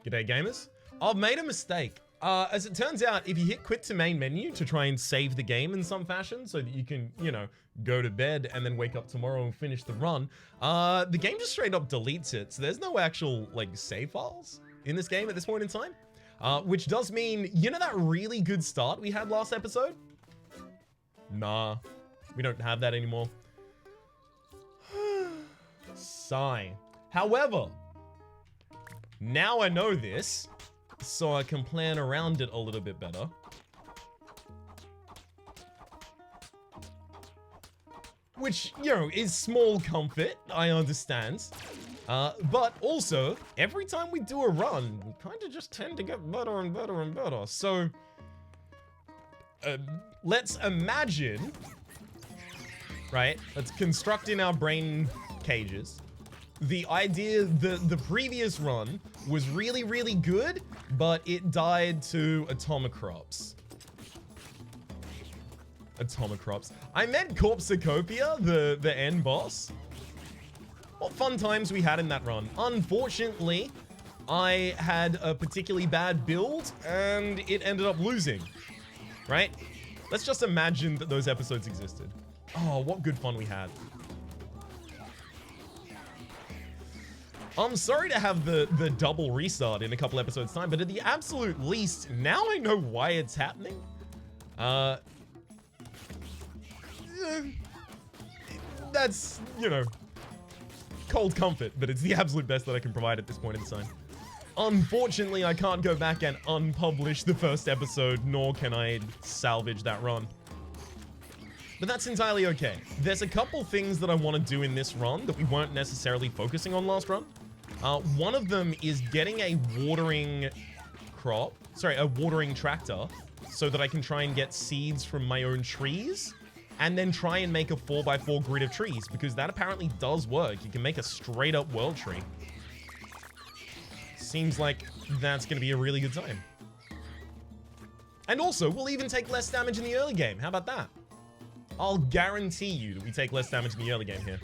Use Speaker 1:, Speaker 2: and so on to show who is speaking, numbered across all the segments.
Speaker 1: G'day gamers. I've made a mistake. As it turns out, if you hit quit to main menu to try and save the game in some fashion so that you can, you know, go to bed and then wake up tomorrow and finish the run, the game just straight up deletes it. So there's no actual, like, save files in this game at this point in time. Which does mean, you know that really good start we had last episode? Nah, we don't have that anymore. Sigh. However, now I know this, so I can plan around it a little bit better. Which, you know, is small comfort, I understand. But also, every time we do a run, we kind of just tend to get better and better and better. So, let's imagine, right? Let's construct in our brain cages the idea that the previous run was really, really good, but it died to Atomicrops. Atomicrops. I meant Corpsicopia, the end boss. What fun times we had in that run. Unfortunately, I had a particularly bad build and it ended up losing, right? Let's just imagine that those episodes existed. Oh, what good fun we had. I'm sorry to have the double restart in a couple episodes time, but at the absolute least, now I know why it's happening. That's, you know, cold comfort, but it's the absolute best that I can provide at this point in time. Unfortunately, I can't go back and unpublish the first episode, nor can I salvage that run. But that's entirely okay. There's a couple things that I want to do in this run that we weren't necessarily focusing on last run. One of them is getting a watering tractor so that I can try and get seeds from my own trees and then try and make a 4x4 grid of trees, because that apparently does work. You can make a straight up world tree. Seems like that's going to be a really good time. And also, we'll even take less damage in the early game. How about that? I'll guarantee you that we take less damage in the early game here.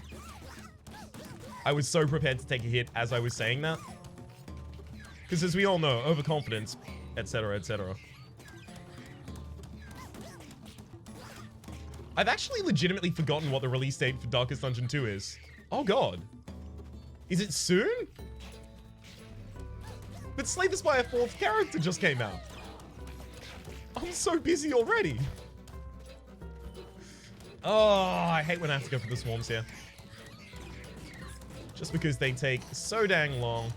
Speaker 1: I was so prepared to take a hit as I was saying that. Because as we all know, overconfidence, etc., etc. I've actually legitimately forgotten what the release date for Darkest Dungeon 2 is. Oh god. Is it soon? But Slay the Spire 4th character just came out. I'm so busy already. Oh, I hate when I have to go for the swarms here. Just because they take so dang long.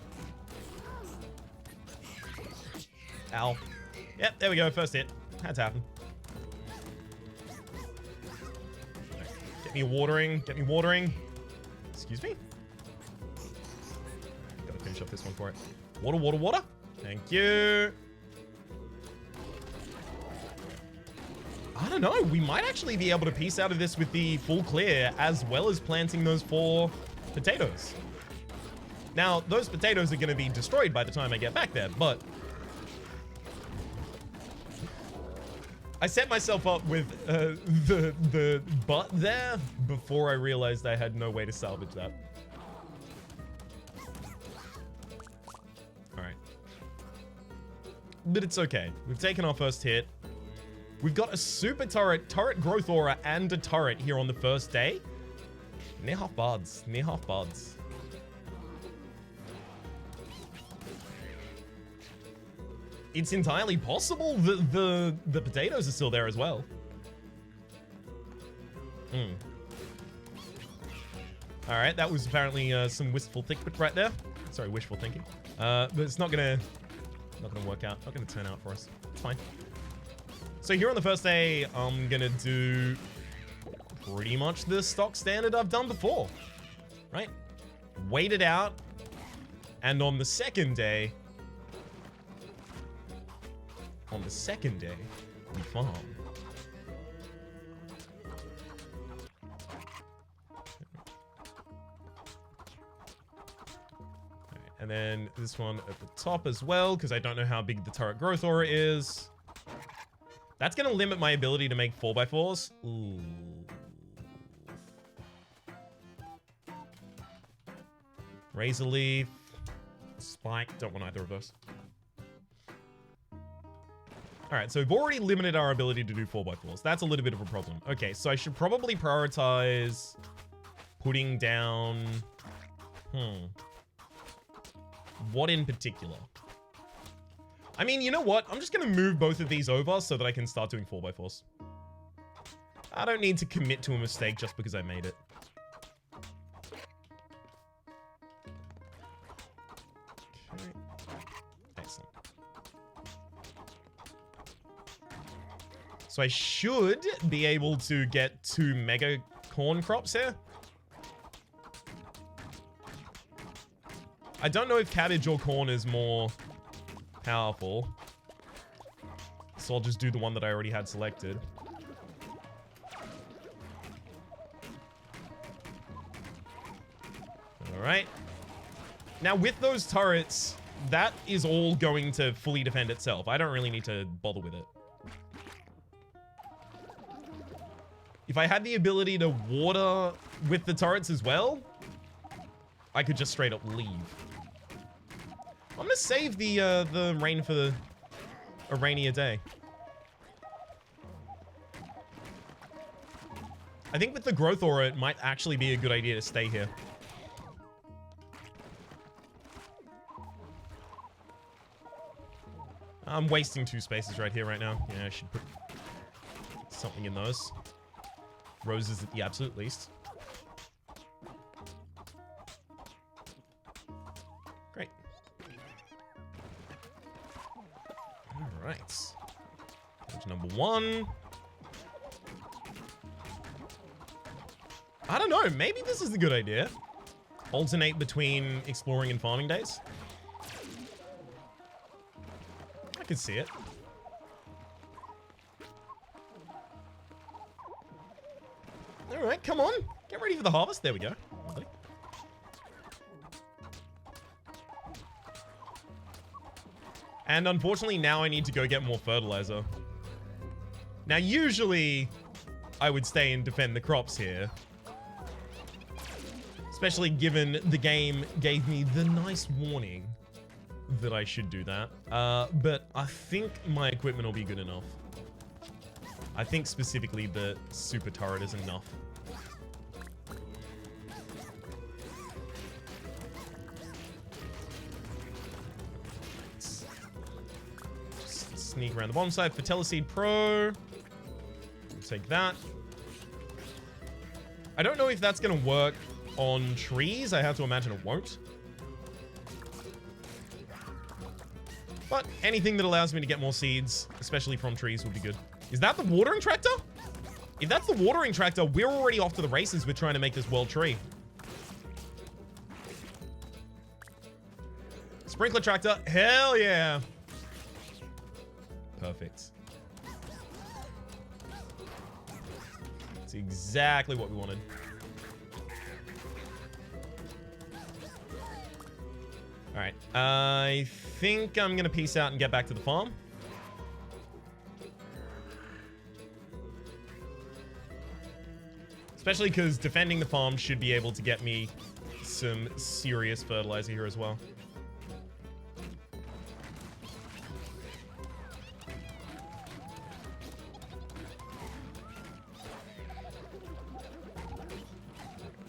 Speaker 1: Ow. Yep, there we go, first hit. Had to happen. Get me watering, get me watering. Excuse me? Gotta finish up this one for it. Water, water, water. Thank you. I don't know, we might actually be able to piece out of this with the full clear as well as planting those 4 potatoes. Now, those potatoes are going to be destroyed by the time I get back there, but I set myself up with the butt there before I realized I had no way to salvage that. All right. But it's okay. We've taken our first hit. We've got a super turret growth aura, and a turret here on the first day. Near half buds. Near half buds. It's entirely possible that the potatoes are still there as well. All right, that was apparently some wishful thinking right there. Sorry, wishful thinking. But it's not gonna work out. Not gonna turn out for us. It's fine. So here on the first day, I'm gonna do pretty much the stock standard I've done before, right? Wait it out, and on the second day, we farm. Right, and then this one at the top as well, because I don't know how big the turret growth aura is. That's going to limit my ability to make 4x4s. Ooh. Razor Leaf. Spike. Don't want either of those. Alright, so we've already limited our ability to do 4x4s. That's a little bit of a problem. Okay, so I should probably prioritize putting down... What in particular? I mean, you know what? I'm just going to move both of these over so that I can start doing 4x4s. I don't need to commit to a mistake just because I made it. Okay. Excellent. So I should be able to get 2 mega corn crops here. I don't know if cabbage or corn is more powerful. So I'll just do the one that I already had selected. Alright. Now with those turrets, that is all going to fully defend itself. I don't really need to bother with it. If I had the ability to water with the turrets as well, I could just straight up leave. I'm gonna save the rain for a rainier day. I think with the growth aura, it might actually be a good idea to stay here. I'm wasting 2 spaces right here right now. Yeah, I should put something in those. Roses at the absolute least. Great. Alright. Page number 1. I don't know, maybe this is a good idea. Alternate between exploring and farming days. I can see it. Alright, come on. Get ready for the harvest. There we go. And unfortunately, now I need to go get more fertilizer. Now, usually, I would stay and defend the crops here. Especially given the game gave me the nice warning that I should do that. But I think my equipment will be good enough. I think specifically the super turret is enough. Just sneak around the bottom side for Teleseed Pro. Take that. I don't know if that's going to work on trees. I have to imagine it won't. But anything that allows me to get more seeds, especially from trees, would be good. Is that the watering tractor? If that's the watering tractor, we're already off to the races with trying to make this world tree. Sprinkler tractor. Hell yeah. Perfect. That's exactly what we wanted. All right. I think I'm going to peace out and get back to the farm. Especially because defending the farm should be able to get me some serious fertilizer here as well.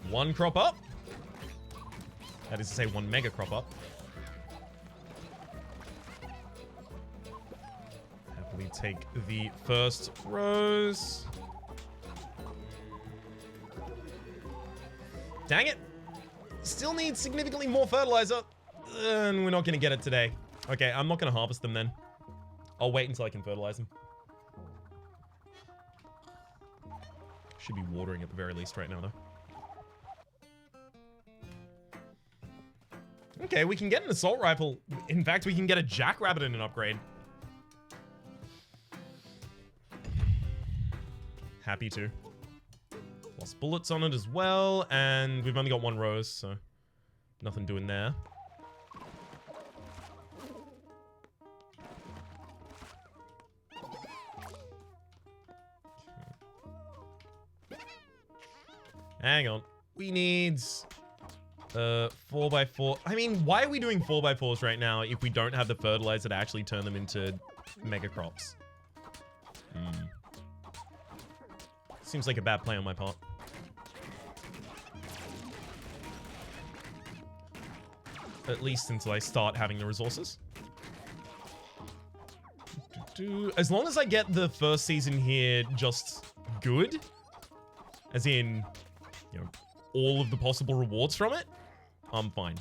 Speaker 1: One crop up. That is to say, 1 mega crop up. Happily take the first rose. Dang it. Still need significantly more fertilizer. And we're not going to get it today. Okay, I'm not going to harvest them then. I'll wait until I can fertilize them. Should be watering at the very least right now, though. Okay, we can get an assault rifle. In fact, we can get a jackrabbit in an upgrade. Happy to. Lost bullets on it as well, and we've only got 1 rose, so nothing doing there. Hang on. We need 4x4. I mean, why are we doing 4x4s right now if we don't have the fertilizer to actually turn them into mega crops? Seems like a bad play on my part. At least until I start having the resources. As long as I get the first season here just good, as in, you know, all of the possible rewards from it, I'm fine.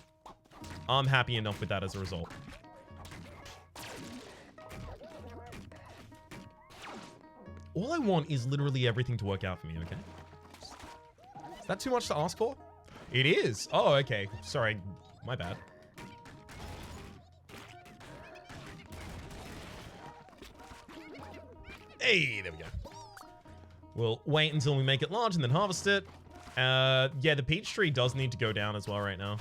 Speaker 1: I'm happy enough with that as a result. All I want is literally everything to work out for me, okay? Is that too much to ask for? It is. Oh, okay. Sorry. My bad. Hey, there we go. We'll wait until we make it large and then harvest it. Yeah, the peach tree does need to go down as well right now.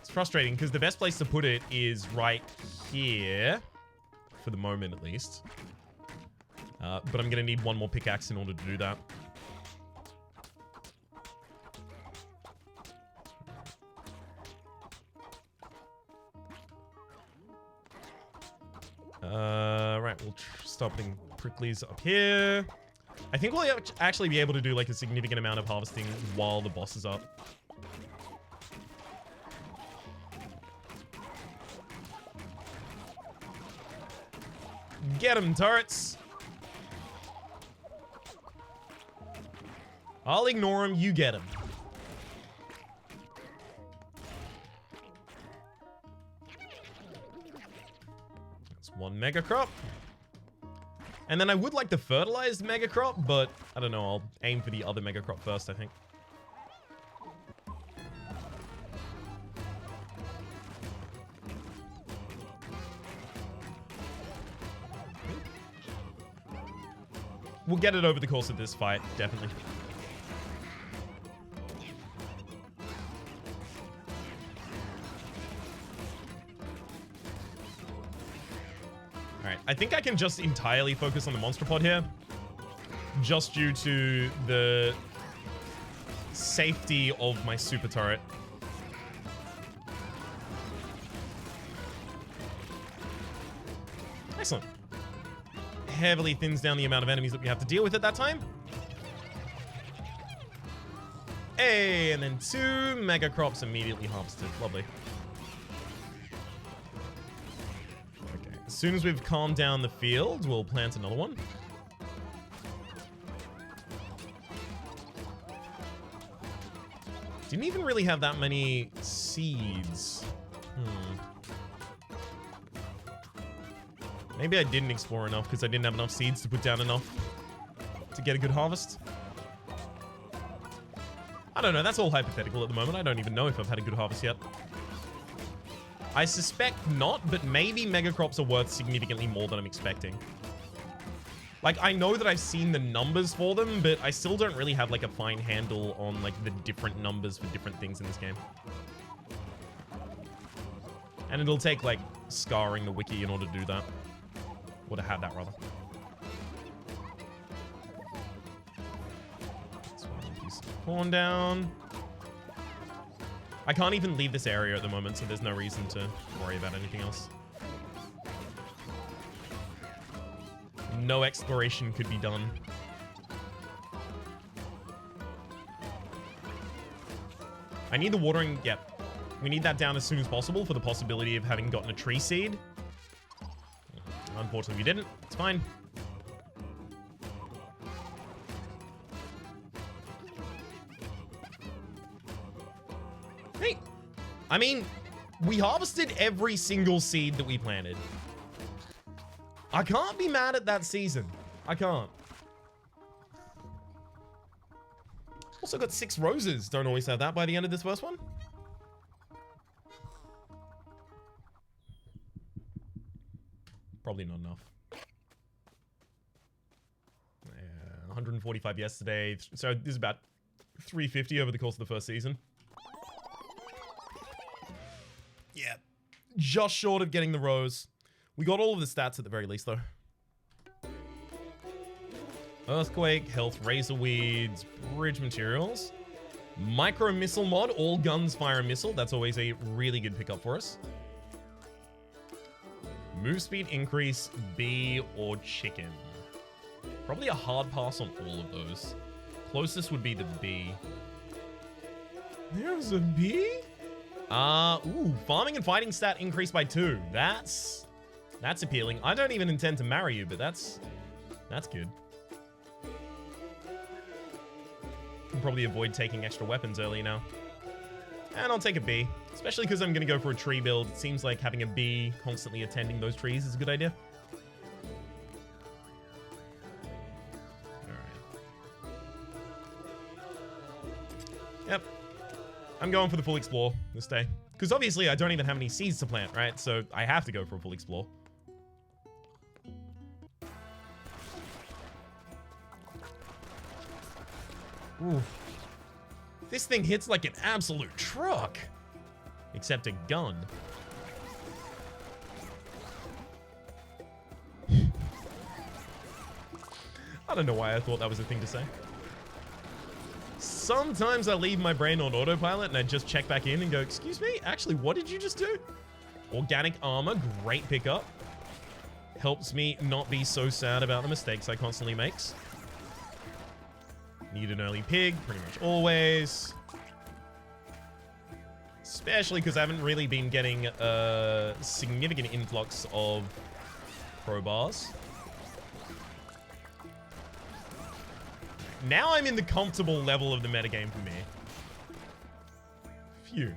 Speaker 1: It's frustrating because the best place to put it is right here. For the moment, at least. But I'm going to need one more pickaxe in order to do that. Right, we'll start putting pricklies up here. I think we'll actually be able to do like a significant amount of harvesting while the boss is up. Get him, turrets. I'll ignore him. You get him. That's one mega crop. And then I would like the fertilized mega crop, but I don't know. I'll aim for the other mega crop first, I think. We'll get it over the course of this fight, definitely. Alright, I think I can just entirely focus on the monster pod here. Just due to the safety of my super turret. Excellent. Heavily thins down the amount of enemies that we have to deal with at that time. Hey, and then 2 mega crops immediately harvested. Lovely. Okay, as soon as we've calmed down the field, we'll plant another one. Didn't even really have that many seeds. Maybe I didn't explore enough because I didn't have enough seeds to put down enough to get a good harvest. I don't know. That's all hypothetical at the moment. I don't even know if I've had a good harvest yet. I suspect not, but maybe mega crops are worth significantly more than I'm expecting. Like, I know that I've seen the numbers for them, but I still don't really have, like, a fine handle on, like, the different numbers for different things in this game. And it'll take, like, scouring the wiki in order to do that. Or to have that, rather. Let's one piece of corn down. I can't even leave this area at the moment, so there's no reason to worry about anything else. No exploration could be done. I need the watering. Yep. We need that down as soon as possible for the possibility of having gotten a tree seed. Unfortunately, we didn't. It's fine. Hey, I mean, we harvested every single seed that we planted. I can't be mad at that season. I can't. Also got 6 roses. Don't always have that by the end of this first one. Probably not enough. Yeah, 145 yesterday. So this is about 350 over the course of the first season. Yeah. Just short of getting the rose. We got all of the stats at the very least, though. Earthquake, health, razor weeds, bridge materials. Micro missile mod, all guns fire a missile. That's always a really good pickup for us. Move speed increase, bee or chicken. Probably a hard pass on all of those. Closest would be the bee. There's a bee? Ooh, farming and fighting stat increased by 2. That's appealing. I don't even intend to marry you, but that's good. Can probably avoid taking extra weapons early now. And I'll take a bee, especially because I'm going to go for a tree build. It seems like having a bee constantly attending those trees is a good idea. Yep. I'm going for the full explore this day. Because obviously I don't even have any seeds to plant, right? So I have to go for a full explore. Ooh. This thing hits like an absolute truck. Except a gun. I don't know why I thought that was a thing to say. Sometimes I leave my brain on autopilot and I just check back in and go, excuse me, actually, what did you just do? Organic armor, great pickup. Helps me not be so sad about the mistakes I constantly make. Need an early pig, pretty much always. Especially because I haven't really been getting a significant influx of crowbars. Now I'm in the comfortable level of the metagame for me. Phew.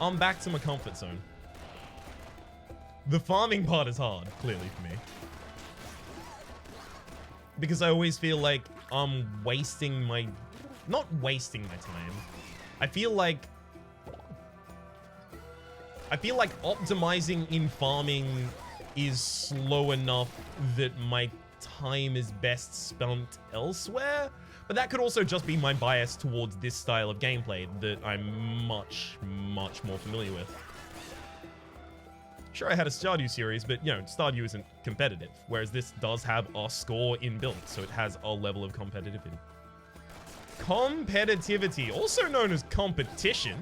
Speaker 1: I'm back to my comfort zone. The farming part is hard, clearly, for me. Because I always feel like I'm wasting my... Not wasting my time. I feel like optimizing in farming is slow enough that my time is best spent elsewhere, but that could also just be my bias towards this style of gameplay that I'm much more familiar with. Sure, I had a Stardew series, but, you know, Stardew isn't competitive, whereas this does have a score inbuilt, so it has a level of competitivity. Competitivity, also known as competition.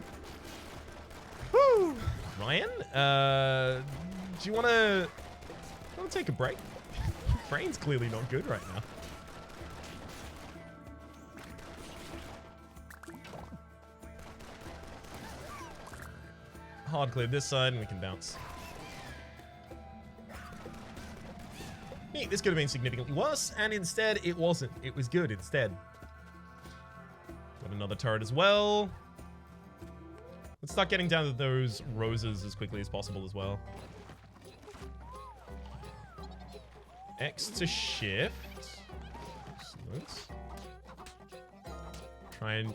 Speaker 1: Whew. Ryan, do you want to take a break? Brain's clearly not good right now. Hard clear this side and we can bounce. Neat, this could have been significantly worse, and instead it wasn't. It was good instead. Got another turret as well. Let's start getting down to those roses as quickly as possible as well. X to shift. Excellent. Try and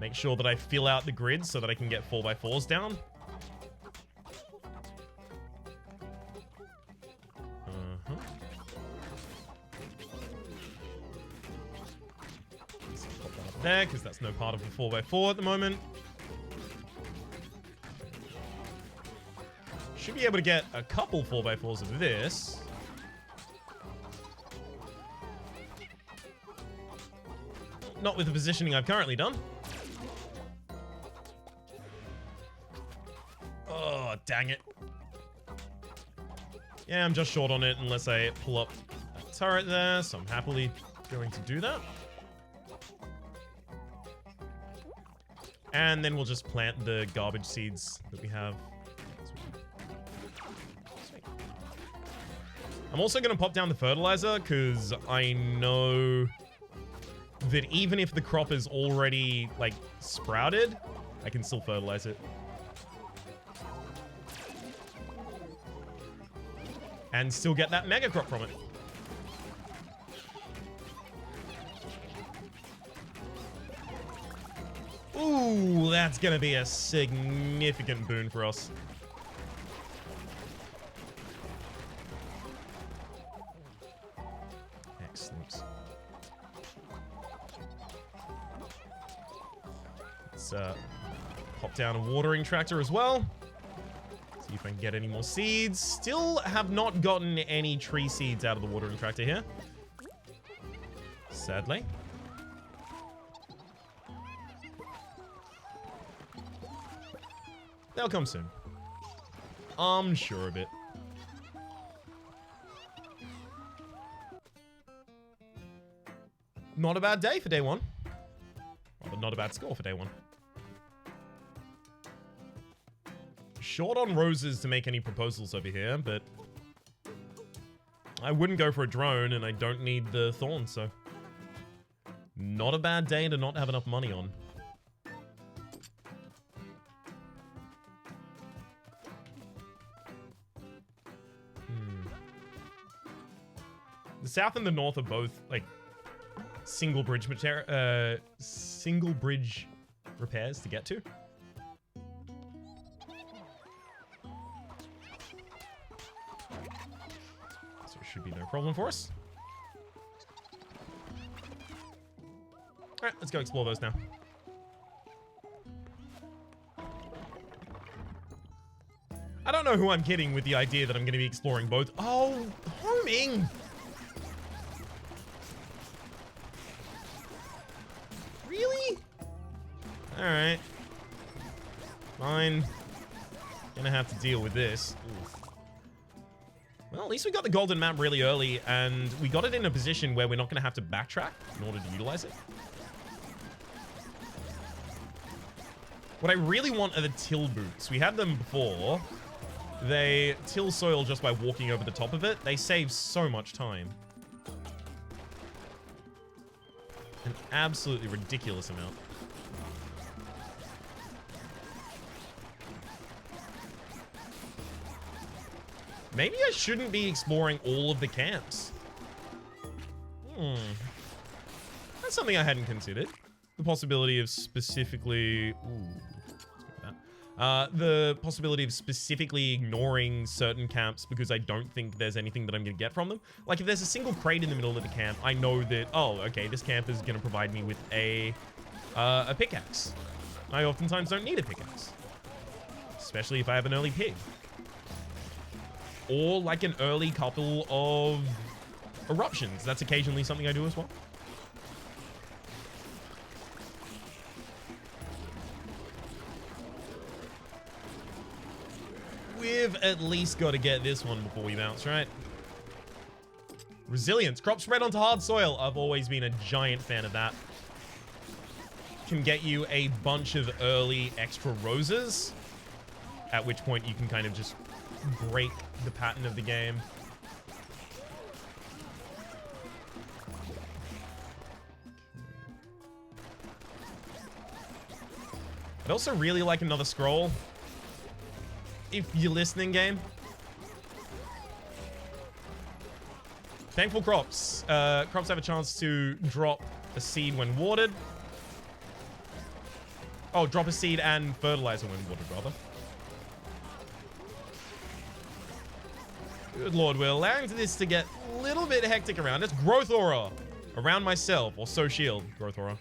Speaker 1: make sure that I fill out the grid so that I can get 4x4s down. Pop that up there, because that's no part of the 4x4 at the moment. Should be able to get a couple 4x4s of this. Not with the positioning I've currently done. Oh, dang it. Yeah, I'm just short on it unless I pull up that turret there, so I'm happily going to do that. And then we'll just plant the garbage seeds that we have. Sweet. I'm also going to pop down the fertilizer because I know that even if the crop is already, like, sprouted, I can still fertilize it. And still get that mega crop from it. Ooh, that's gonna be a significant boon for us. Excellent. Let's pop down a watering tractor as well. See if I can get any more seeds. Still have not gotten any tree seeds out of the watering tractor here. Sadly. They'll come soon. I'm sure of it. Not a bad day for day one. Well, not a bad score for day one. Short on roses to make any proposals over here, but I wouldn't go for a drone, and I don't need the thorn, so not a bad day to not have enough money on. The south and the north are both like single bridge repairs to get to. So it should be no problem for us. All right, let's go explore those now. I don't know who I'm kidding with the idea that I'm going to be exploring both. Oh, homing! Really? Alright. Fine. Gonna have to deal with this. Oof. Well, at least we got the golden map really early, and we got it in a position where we're not gonna have to backtrack in order to utilize it. What I really want are the till boots. We had them before. They till soil just by walking over the top of it. They save so much time. An absolutely ridiculous amount. Maybe I shouldn't be exploring all of the camps. That's something I hadn't considered. The possibility of specifically... Ooh, the possibility of specifically ignoring certain camps because I don't think there's anything that I'm going to get from them. Like, if there's a single crate in the middle of the camp, I know that, oh, okay, this camp is going to provide me with a pickaxe. I oftentimes don't need a pickaxe. Especially if I have an early pig. Or, like, an early couple of eruptions. That's occasionally something I do as well. We've at least got to get this one before we bounce, right? Resilience. Crop spread onto hard soil. I've always been a giant fan of that. Can get you a bunch of early extra roses. At which point you can kind of just break the pattern of the game. I'd also really like another scroll. If you're listening, game. Thankful crops. Crops have a chance to drop a seed when watered. Oh, drop a seed and fertilizer when watered, rather. Good lord, we're allowing this to get a little bit hectic around us. Growth aura around myself, or so shield. Growth aura.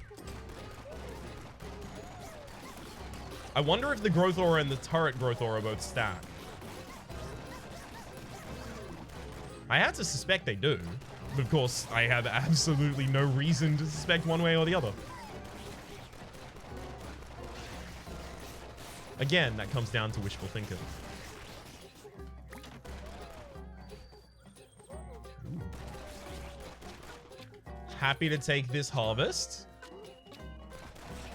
Speaker 1: I wonder if the growth aura and the turret growth aura both stack. I had to suspect they do. But of course, I have absolutely no reason to suspect one way or the other. Again, that comes down to wishful thinking. Ooh. Happy to take this harvest.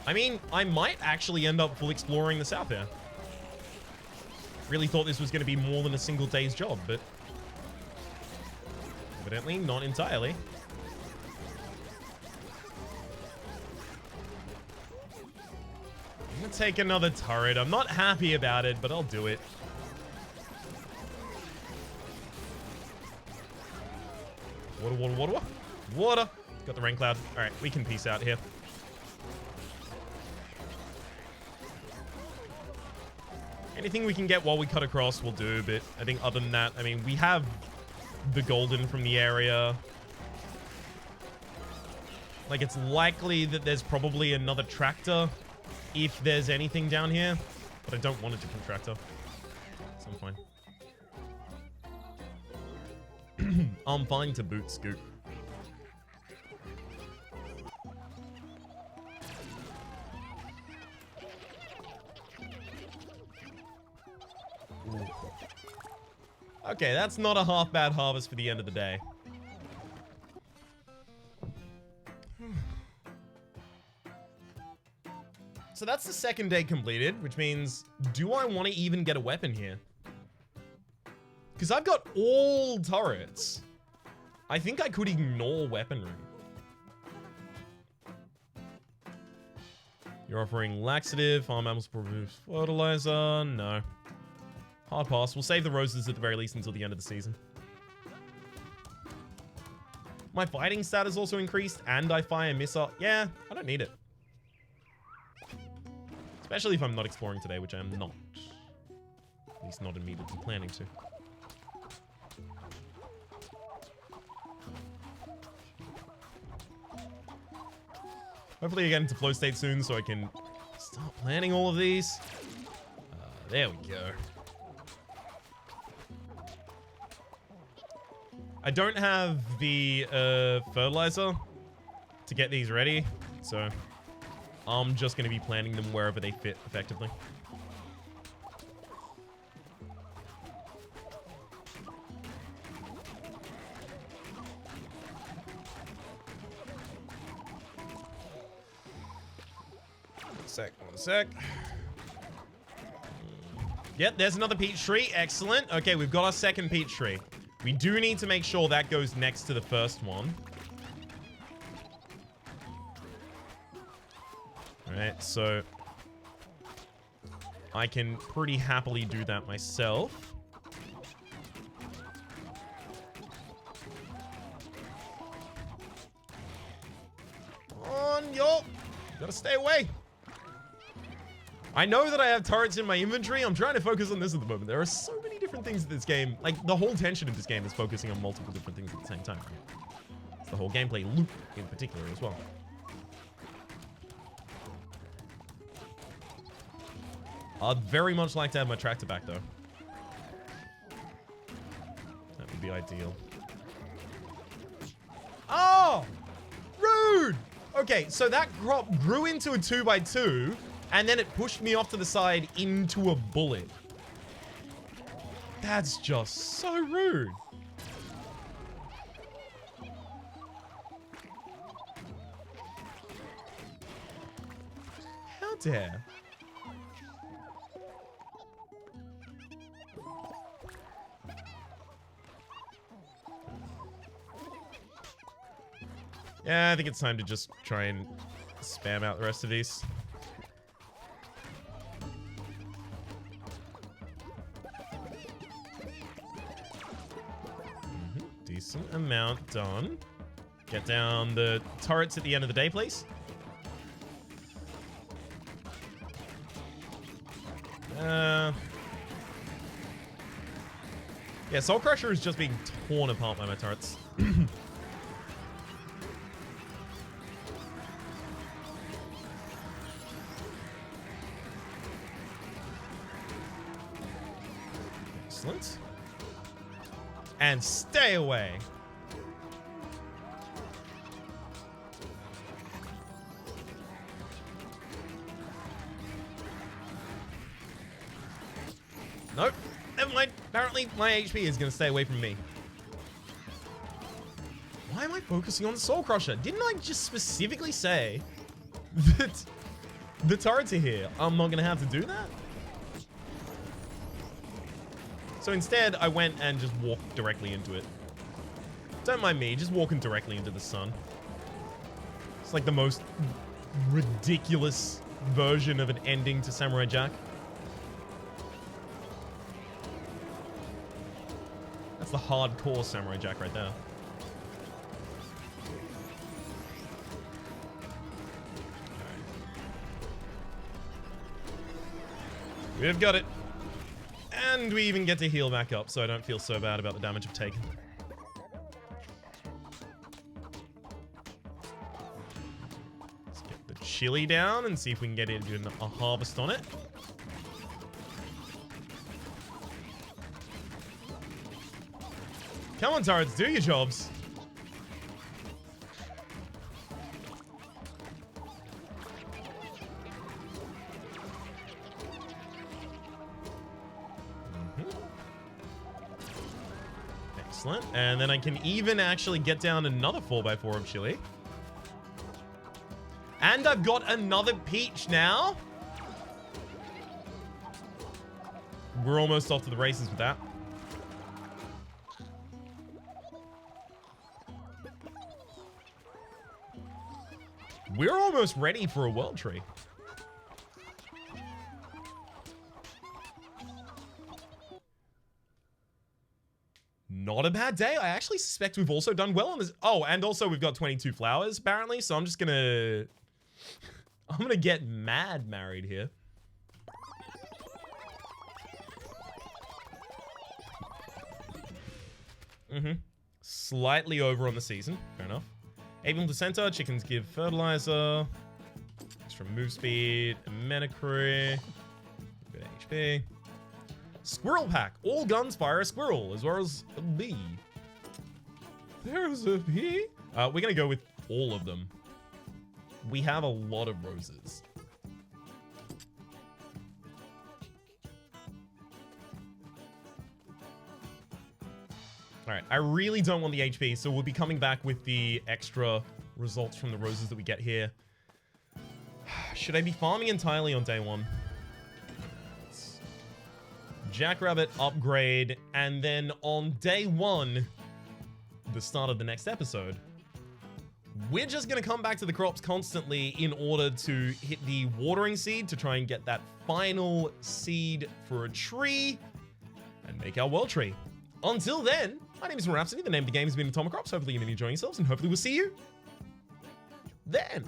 Speaker 1: I mean, I might actually end up full exploring the south here. Really thought this was going to be more than a single day's job, but evidently not entirely. I'm going to take another turret. I'm not happy about it, but I'll do it. Water, water, water, water. Water. Got the rain cloud. All right, we can peace out here. Anything we can get while we cut across will do, but I think other than that, I mean, we have the golden from the area. Like, it's likely that there's probably another tractor if there's anything down here, but I don't want a different tractor. So I'm fine. I'm fine to boot scoot. Ooh. Okay, that's not a half bad harvest for the end of the day. So that's the second day completed, which means, do I want to even get a weapon here? Because I've got all turrets. I think I could ignore weaponry. You're offering laxative, farm animals produce fertilizer. No. Hard pass. We'll save the roses at the very least until the end of the season. My fighting stat is also increased, and I fire missile. Yeah, I don't need it. Especially if I'm not exploring today, which I am not. At least not immediately planning to. Hopefully I get into flow state soon so I can start planning all of these. There we go. I don't have the fertilizer to get these ready, so I'm just going to be planting them wherever they fit effectively. One sec. Yep, there's another peach tree. Excellent. Okay, we've got our second peach tree. We do need to make sure that goes next to the first one. Alright, so I can pretty happily do that myself. Come on, yo! Gotta stay away. I know that I have turrets in my inventory. I'm trying to focus on this at the moment. There are so many different things in this game. Like, the whole tension of this game is focusing on multiple different things at the same time. It's the whole gameplay loop in particular as well. I'd very much like to have my tractor back, though. That would be ideal. Oh! Rude! Okay, so that crop grew into a 2x2, and then it pushed me off to the side into a bullet. That's just so rude. How dare? Yeah, I think it's time to just try and spam out the rest of these. Decent amount done. Get down the turrets at the end of the day, please. Yeah, Soul Crusher is just being torn apart by my turrets. Excellent. And stay away. Nope. Never mind. Apparently, my HP is going to stay away from me. Why am I focusing on the Soul Crusher? Didn't I just specifically say that the turrets are here? I'm not going to have to do that? So instead, I went and just walked directly into it. Don't mind me, just walking directly into the sun. It's like the most ridiculous version of an ending to Samurai Jack. That's the hardcore Samurai Jack right there. We've got it. And we even get to heal back up, so I don't feel so bad about the damage I've taken. Let's get the chili down and see if we can get into a harvest on it. Come on, turrets, do your jobs. Excellent. And then I can even actually get down another 4x4 of chili. And I've got another peach now. We're almost off to the races with that. We're almost ready for a world tree. Not a bad day. I actually suspect we've also done well on this. Oh, and also we've got 22 flowers apparently. So I'm just gonna, I'm gonna get mad married here. Slightly over on the season. Fair enough. Avian placenta. Chickens give fertilizer. Extra move speed. Metacree. Good HP. Squirrel pack. All guns fire a squirrel, as well as a bee. There's a bee? We're gonna go with all of them. We have a lot of roses. Alright, I really don't want the HP, so we'll be coming back with the extra results from the roses that we get here. Should I be farming entirely on day one? Jackrabbit upgrade, and then on day one, the start of the next episode, we're just going to come back to the crops constantly in order to hit the watering seed to try and get that final seed for a tree and make our world tree. Until then, my name is Rhapsody. The name of the game has been Atomicrops. Hopefully you've been enjoying yourselves, and hopefully we'll see you then.